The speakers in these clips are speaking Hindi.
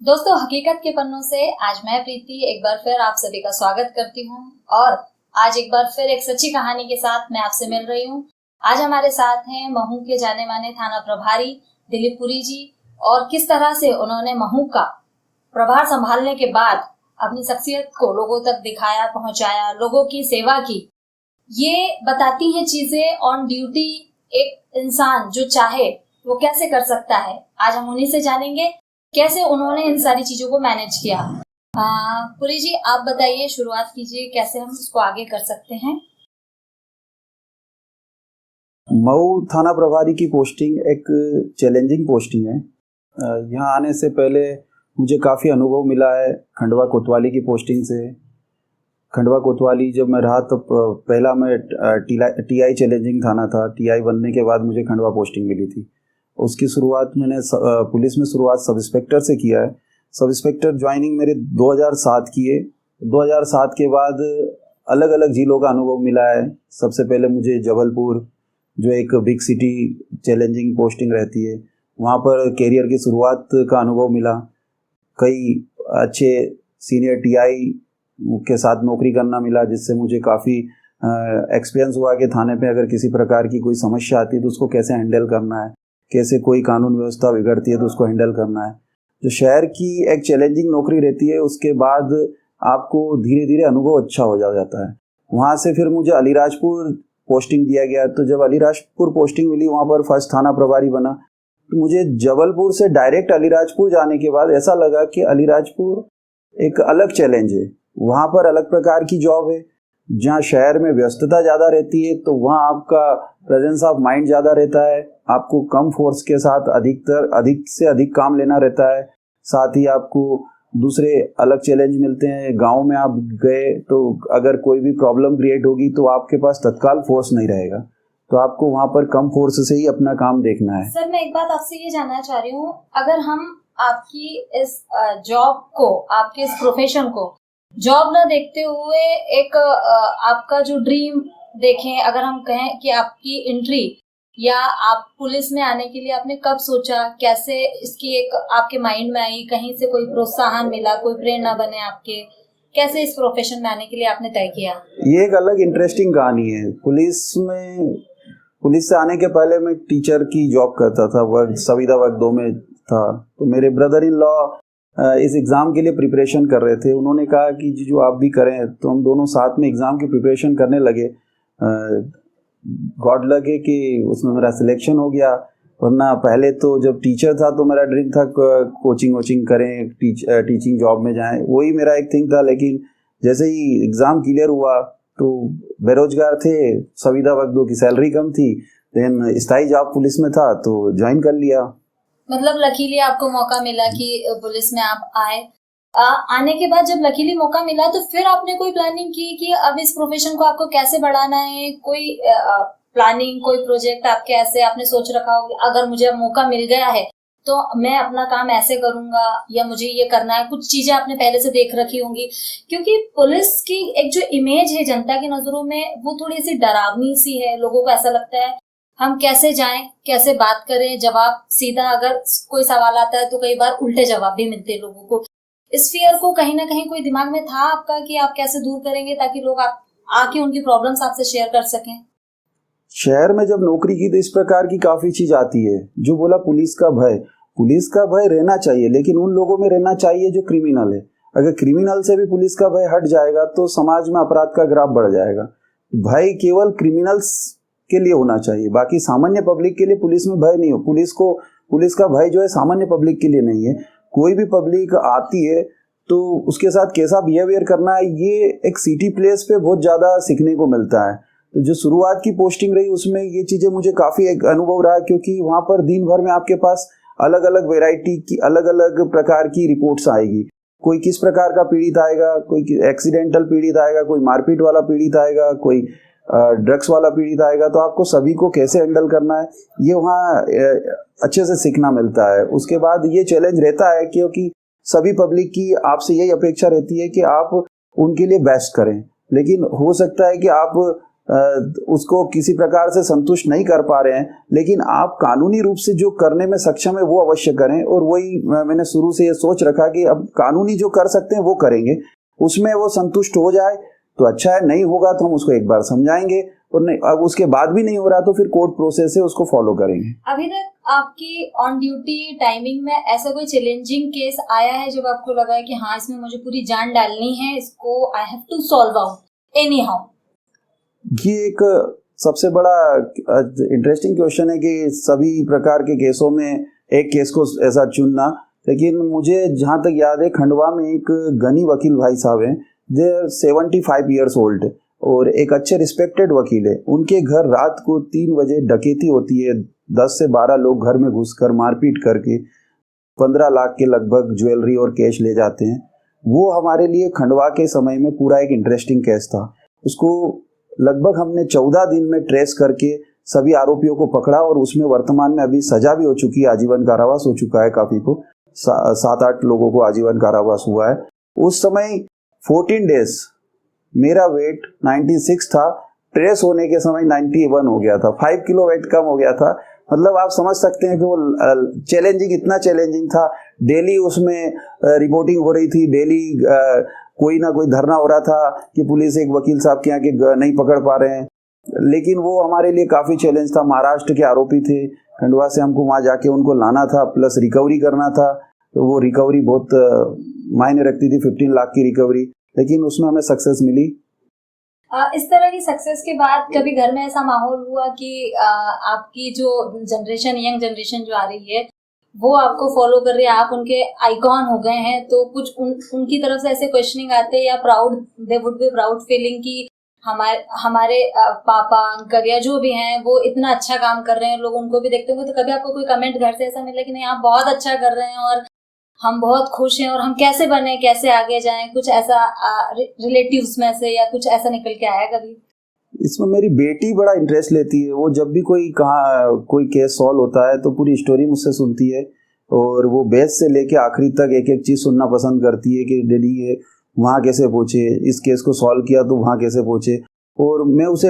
दोस्तों, हकीकत के पन्नों से आज मैं प्रीति एक बार फिर आप सभी का स्वागत करती हूँ। और आज एक बार फिर एक सच्ची कहानी के साथ मैं आपसे मिल रही हूँ। आज हमारे साथ हैं महू के जाने माने थाना प्रभारी दिलीप पुरी जी। और किस तरह से उन्होंने महू का प्रभार संभालने के बाद अपनी शख्सियत को लोगों तक दिखाया, पहुंचाया, लोगों की सेवा की, ये बताती हैं चीजें ऑन ड्यूटी। एक इंसान जो चाहे वो कैसे कर सकता है, आज हम उन्हीं से जानेंगे कैसे उन्होंने इन सारी चीजों को मैनेज किया। पुरी जी, आप बताइए, शुरुआत कीजिए, कैसे हम इसको आगे कर सकते हैं। मऊ थाना प्रभारी की पोस्टिंग एक चैलेंजिंग पोस्टिंग है। यहाँ आने से पहले मुझे काफ़ी अनुभव मिला है खंडवा कोतवाली की पोस्टिंग से। खंडवा कोतवाली जब मैं रहा तो पहला मैं टीआई चैलेंजिंग थाना था। टीआई बनने के बाद मुझे खंडवा पोस्टिंग मिली थी। उसकी शुरुआत मैंने पुलिस में शुरुआत सब इंस्पेक्टर से किया है। सब इंस्पेक्टर ज्वाइनिंग मेरे 2007 की है। 2007 के बाद अलग अलग जिलों का अनुभव मिला है। सबसे पहले मुझे जबलपुर, जो एक बिग सिटी चैलेंजिंग पोस्टिंग रहती है, वहाँ पर कैरियर की शुरुआत का अनुभव मिला। कई अच्छे सीनियर टीआई के साथ नौकरी करना मिला, जिससे मुझे काफ़ी एक्सपीरियंस हुआ कि थाने पे अगर किसी प्रकार की कोई समस्या आती है तो उसको कैसे हैंडल करना है, कैसे कोई कानून व्यवस्था बिगड़ती है तो उसको हैंडल करना है। जो शहर की एक चैलेंजिंग नौकरी रहती है, उसके बाद आपको धीरे धीरे अनुभव अच्छा हो जाता है। वहाँ से फिर मुझे अलीराजपुर पोस्टिंग दिया गया। तो जब अलीराजपुर पोस्टिंग मिली, वहाँ पर फर्स्ट थाना प्रभारी बना। तो मुझे जबलपुर से डायरेक्ट अलीराजपुर जाने के बाद ऐसा लगा कि अलीराजपुर एक अलग चैलेंज है। वहाँ पर अलग प्रकार की जॉब है। जहाँ शहर में व्यस्तता ज़्यादा रहती है तो वहाँ आपका प्रेजेंस ऑफ माइंड ज़्यादा रहता है। आपको कम फोर्स के साथ अधिक से अधिक काम लेना रहता है। साथ ही आपको दूसरे अलग चैलेंज मिलते हैं। गांव में आप गए तो अगर कोई भी प्रॉब्लम क्रिएट होगी तो आपके पास तत्काल फोर्स नहीं रहेगा, तो आपको वहाँ पर कम फोर्स से ही अपना काम देखना है। सर, मैं एक बात आपसे ये जानना चाह रही हूँ, अगर हम आपकी इस जॉब को, आपके इस प्रोफेशन को जॉब ना देखते हुए एक आपका जो ड्रीम देखें, अगर हम कहें कि आपकी एंट्री या आप पुलिस में आने के लिए आपने कब सोचा, कैसे इसकी एक आपके माइंड में आई, कहीं से कोई प्रोत्साहन मिला, कोई प्रेरणा बने आपके, कैसे इस प्रोफेशन में आने के लिए आपने तय किया? ये एक अलग इंटरेस्टिंग कहानी है। पुलिस से आने के पहले मैं टीचर की जॉब करता था, वर्ग संविदा वर्ग 2 में था। तो मेरे ब्रदर इन लॉ इस एग्ज़ाम के लिए प्रिपरेशन कर रहे थे। उन्होंने कहा कि जो आप भी करें, तो हम दोनों साथ में एग्ज़ाम की प्रिपरेशन करने लगे। गॉड लक है कि उसमें मेरा सिलेक्शन हो गया। वरना पहले तो जब टीचर था तो मेरा ड्रीम था कोचिंग करें, टीचिंग जॉब में जाएं, वही मेरा एक थिंग था। लेकिन जैसे ही एग्ज़ाम क्लियर हुआ तो बेरोजगार थे, संविदा वर्ग 2 की सैलरी कम थी, देन स्थायी जॉब पुलिस में था तो ज्वाइन कर लिया। मतलब लकीली आपको मौका मिला कि पुलिस में आप आए। आने के बाद जब लकीली मौका मिला तो फिर आपने कोई प्लानिंग की कि अब इस प्रोफेशन को आपको कैसे बढ़ाना है? कोई प्लानिंग, कोई प्रोजेक्ट आपके ऐसे आपने सोच रखा हो, अगर मुझे मौका मिल गया है तो मैं अपना काम ऐसे करूंगा या मुझे ये करना है? कुछ चीजें आपने पहले से देख रखी होंगी, क्योंकि पुलिस की एक जो इमेज है जनता की नजरों में, वो थोड़ी सी डरावनी सी है। लोगों को ऐसा लगता है हम कैसे जाएं, कैसे बात करें, जवाब सीधा, अगर कोई सवाल आता है तो कई बार उल्टे जवाब भी मिलते हैं लोगों को। इस फियर को कहीं ना कहीं कोई दिमाग में था आपका कि आप कैसे दूर करेंगे ताकि लोग आप आके उनकी प्रॉब्लम्स आपसे शेयर कर सकें? शहर में जब नौकरी की तो इस प्रकार की काफ़ी चीज़ आती है। जो बोला पुलिस का भय रहना चाहिए, लेकिन उन लोगों में रहना चाहिए जो क्रिमिनल है। अगर क्रिमिनल से भी पुलिस का भय हट जाएगा तो समाज में अपराध का ग्राफ बढ़ जाएगा। भय केवल क्रिमिनल्स के लिए होना चाहिए, बाकी सामान्य पब्लिक के लिए पुलिस में भय नहीं हो। पुलिस का भय जो है सामान्य पब्लिक के लिए नहीं है। कोई भी पब्लिक आती है तो उसके साथ कैसा बिहेवियर करना है, ये एक सिटी प्लेस पे बहुत ज़्यादा सीखने को मिलता है। तो जो शुरुआत की पोस्टिंग रही उसमें ये चीज़ें मुझे काफ़ी एक अनुभव रहा, क्योंकि वहाँ पर दिन भर में आपके पास अलग अलग वेराइटी की, अलग अलग प्रकार की रिपोर्ट्स आएगी। कोई किस प्रकार का पीड़ित आएगा, कोई एक्सीडेंटल पीड़ित आएगा, कोई मारपीट वाला पीड़ित आएगा, कोई ड्रग्स वाला पीड़ित आएगा। तो आपको सभी को कैसे हैंडल करना है, ये वहाँ अच्छे से सीखना मिलता है। उसके बाद ये चैलेंज रहता है क्योंकि सभी पब्लिक की आपसे यही अपेक्षा रहती है कि आप उनके लिए बेस्ट करें, लेकिन हो सकता है कि आप उसको किसी प्रकार से संतुष्ट नहीं कर पा रहे हैं, लेकिन आप कानूनी रूप से जो करने में सक्षम है वो अवश्य करें। और वही मैंने शुरू से ये सोच रखा कि अब कानूनी जो कर सकते हैं वो करेंगे, उसमें वो संतुष्ट हो जाए तो अच्छा है, नहीं होगा तो हम उसको एक बार समझाएंगे, और नहीं अब उसके बाद भी नहीं हो रहा तो फिर कोर्ट प्रोसेस है उसको फॉलो करेंगे। अभी तक आपकी ऑन ड्यूटी टाइमिंग में ऐसा कोई चैलेंजिंग केस आया है जब आपको लगा है कि हाँ इसमें मुझे पूरी जान डालनी है, इसको I have to solve out anyhow? ये एक सबसे बड़ा इंटरेस्टिंग क्वेश्चन है कि सभी प्रकार के केसों में एक केस को ऐसा चुनना, लेकिन मुझे जहाँ तक याद है खंडवा में एक गनी वकील भाई साहब हैं, दे आर 75 ईयर्स ओल्ड और एक अच्छे रिस्पेक्टेड वकील है। उनके घर रात को 3 बजे डकैती होती है, 10 से 12 लोग घर में घुसकर मारपीट करके 15 लाख के लगभग ज्वेलरी और कैश ले जाते हैं। वो हमारे लिए खंडवा के समय में पूरा एक इंटरेस्टिंग केस था। उसको लगभग हमने 14 दिन में ट्रेस करके सभी आरोपियों को पकड़ा और उसमें वर्तमान में अभी सजा भी हो चुकी है, आजीवन कारावास हो चुका है काफी को, 7-8 लोगों को आजीवन कारावास हुआ है। उस समय 14 डेज मेरा वेट 96 था, ट्रेस होने के समय 91 हो गया था, 5 किलो वेट कम हो गया था। मतलब आप समझ सकते हैं कि वो चैलेंजिंग इतना चैलेंजिंग था। डेली उसमें रिपोर्टिंग हो रही थी, डेली कोई ना कोई धरना हो रहा था कि पुलिस एक वकील साहब के यहाँ के नहीं पकड़ पा रहे हैं, लेकिन वो हमारे लिए काफ़ी चैलेंज था। महाराष्ट्र के आरोपी थे, खंडवा से हमको वहाँ जाके उनको लाना था, प्लस रिकवरी करना था। तो वो रिकवरी बहुत मायने रखती थी, 15 लाख की रिकवरी, लेकिन उसमें हमें सक्सेस मिली। इस तरह की सक्सेस के बाद कभी घर में ऐसा माहौल हुआ कि आपकी जो जनरेशन, यंग जनरेशन जो आ रही है वो आपको फॉलो कर रही है, आप उनके आइकॉन हो गए हैं, तो कुछ उनकी तरफ से ऐसे क्वेश्चनिंग आते हैं या proud, they would be proud feeling कि हमारे पापा अंकल या जो भी हैं वो इतना अच्छा काम कर रहे हैं, लोग उनको भी देखते होंगे। तो कभी आपको कोई कमेंट घर से ऐसा मिला कि नहीं आप बहुत अच्छा कर रहे हैं और हम बहुत खुश हैं और हम कैसे बने, कैसे आगे जाएं, कुछ ऐसा रिलेटिव्स में से या कुछ ऐसा निकल के आया कभी? इसमें मेरी बेटी बड़ा इंटरेस्ट लेती है। वो जब भी कोई केस सॉल्व होता है तो पूरी स्टोरी मुझसे सुनती है और वो बेस से लेके आखिरी तक एक एक चीज़ सुनना पसंद करती है कि डैडी ये वहाँ कैसे पहुँचे, इस केस को सॉल्व किया तो वहाँ कैसे पहुँचे। और मैं उसे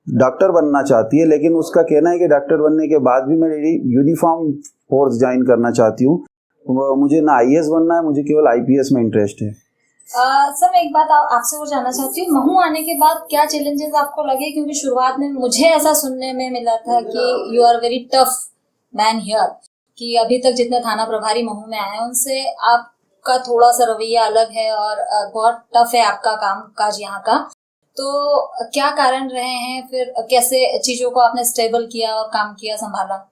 डॉक्टर बनना चाहती है, लेकिन उसका कहना है कि डॉक्टर बनने के बाद भी मैं यूनिफॉर्म फोर्स ज्वाइन करना चाहती हूँ। मुझे ना आईएएस बनना है, मुझे केवल आईपीएस में इंटरेस्ट है। सर मैं एक बात आपसे और जानना चाहती हूँ, महू आने के बाद क्या चैलेंजेस आपको लगे? क्योंकि शुरुआत में मुझे ऐसा सुनने में मिला था कि you are very tough man here, कि अभी तक जितने थाना प्रभारी महू में आए उनसे आपका थोड़ा सा रवैया अलग है और बहुत टफ है आपका काम काज यहाँ का। तो क्या कारण रहे हैं, फिर कैसे चीजों को आपने स्टेबल किया और काम किया, संभाला?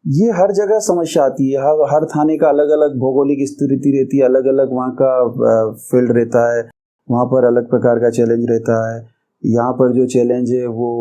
ये हर जगह समस्या आती है, हर थाने का अलग अलग भौगोलिक स्थिति रहती है, अलग अलग वहाँ का फील्ड रहता है, वहाँ पर अलग प्रकार का चैलेंज रहता है। यहाँ पर जो चैलेंज है वो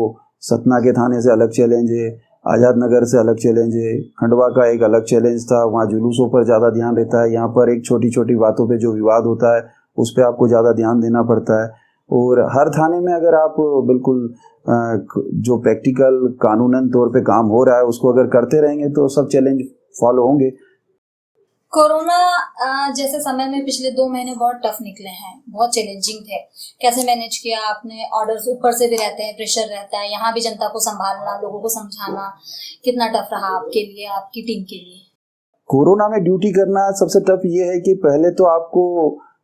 सतना के थाने से अलग चैलेंज है, आज़ाद नगर से अलग चैलेंज है, खंडवा का एक अलग चैलेंज था, वहाँ जुलूसों पर ज़्यादा ध्यान रहता है। यहाँ पर एक छोटी छोटी बातों पे जो विवाद होता है उस पर आपको ज़्यादा ध्यान देना पड़ता है। और हर थाने में अगर आप बिल्कुल जो प्रैक्टिकल कानूनन तौर पे काम हो रहा है उसको अगर करते रहेंगे तो सब चैलेंज फॉलो होंगे। कोरोना जैसे समय में पिछले 2 महीने बहुत टफ निकले हैं, बहुत चैलेंजिंग थे। कैसे मैनेज किया आपने? ऑर्डर्स ऊपर से भी रहते हैं, प्रेशर रहता है, यहाँ भी जनता को संभालना, लोगों को समझाना, कितना टफ रहा आपके लिए, आपकी टीम के लिए? कोरोना में ड्यूटी करना सबसे टफ ये है कि पहले तो आपको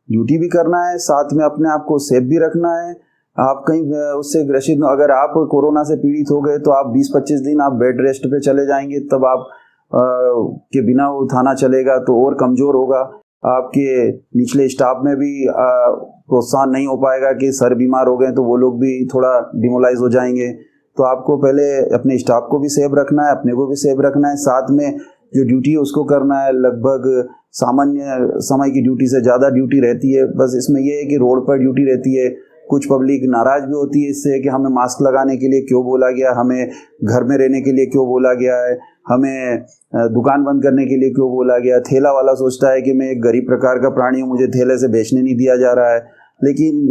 ड्यूटी भी करना है, साथ में अपने आप को सेफ भी रखना है। आप कहीं उससे ग्रसित, अगर आप कोरोना से पीड़ित हो गए तो आप 20-25 दिन आप बेड रेस्ट पे चले जाएंगे, तब आप के बिना वो थाना चलेगा तो और कमज़ोर होगा। आपके निचले स्टाफ में भी प्रोत्साहन नहीं हो पाएगा कि सर बीमार हो गए तो वो लोग भी थोड़ा डिमोलाइज हो जाएंगे। तो आपको पहले अपने स्टाफ को भी सेफ रखना है, अपने को भी सेफ रखना है, साथ में जो ड्यूटी है उसको करना है। लगभग सामान्य समय की ड्यूटी से ज़्यादा ड्यूटी रहती है। बस इसमें यह है कि रोड पर ड्यूटी रहती है, कुछ पब्लिक नाराज़ भी होती है इससे कि हमें मास्क लगाने के लिए क्यों बोला गया, हमें घर में रहने के लिए क्यों बोला गया है, हमें दुकान बंद करने के लिए क्यों बोला गया। ठेला वाला सोचता है कि मैं एक गरीब प्रकार का प्राणी हूँ, मुझे ठेले से बेचने नहीं दिया जा रहा है, लेकिन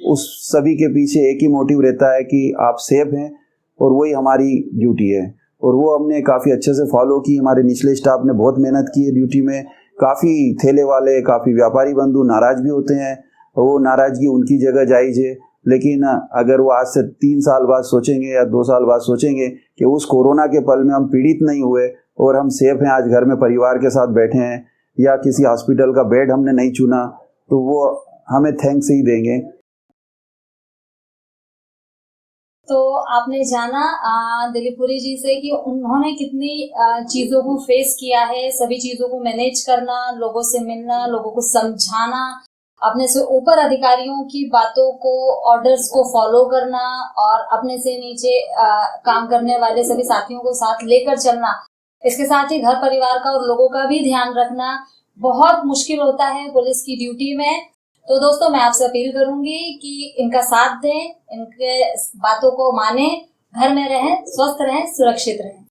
उस सभी के पीछे एक ही मोटिव रहता है कि आप सेफ हैं और वही हमारी ड्यूटी है। और वो हमने काफ़ी अच्छे से फॉलो की। हमारे निचले स्टाफ ने बहुत मेहनत की है ड्यूटी में। काफ़ी ठेले वाले, काफ़ी व्यापारी बंधु नाराज़ भी होते हैं, वो नाराज़गी उनकी जगह जायज़ है, लेकिन अगर वो आज से 3 साल बाद सोचेंगे या 2 साल बाद सोचेंगे कि उस कोरोना के पल में हम पीड़ित नहीं हुए और हम सेफ हैं, आज घर में परिवार के साथ बैठे हैं, या किसी हॉस्पिटल का बेड हमने नहीं चुना, तो वो हमें थैंक्स ही देंगे। तो आपने जाना दिलीप पुरी जी से कि उन्होंने कितनी चीजों को फेस किया है, सभी चीजों को मैनेज करना, लोगों से मिलना, लोगों को समझाना, अपने से ऊपर अधिकारियों की बातों को, ऑर्डर्स को फॉलो करना और अपने से नीचे काम करने वाले सभी साथियों को साथ लेकर चलना, इसके साथ ही घर परिवार का और लोगों का भी ध्यान रखना बहुत मुश्किल होता है पुलिस की ड्यूटी में। तो दोस्तों, मैं आपसे अपील करूंगी कि इनका साथ दें, इनके बातों को माने, घर में रहें, स्वस्थ रहें, सुरक्षित रहें।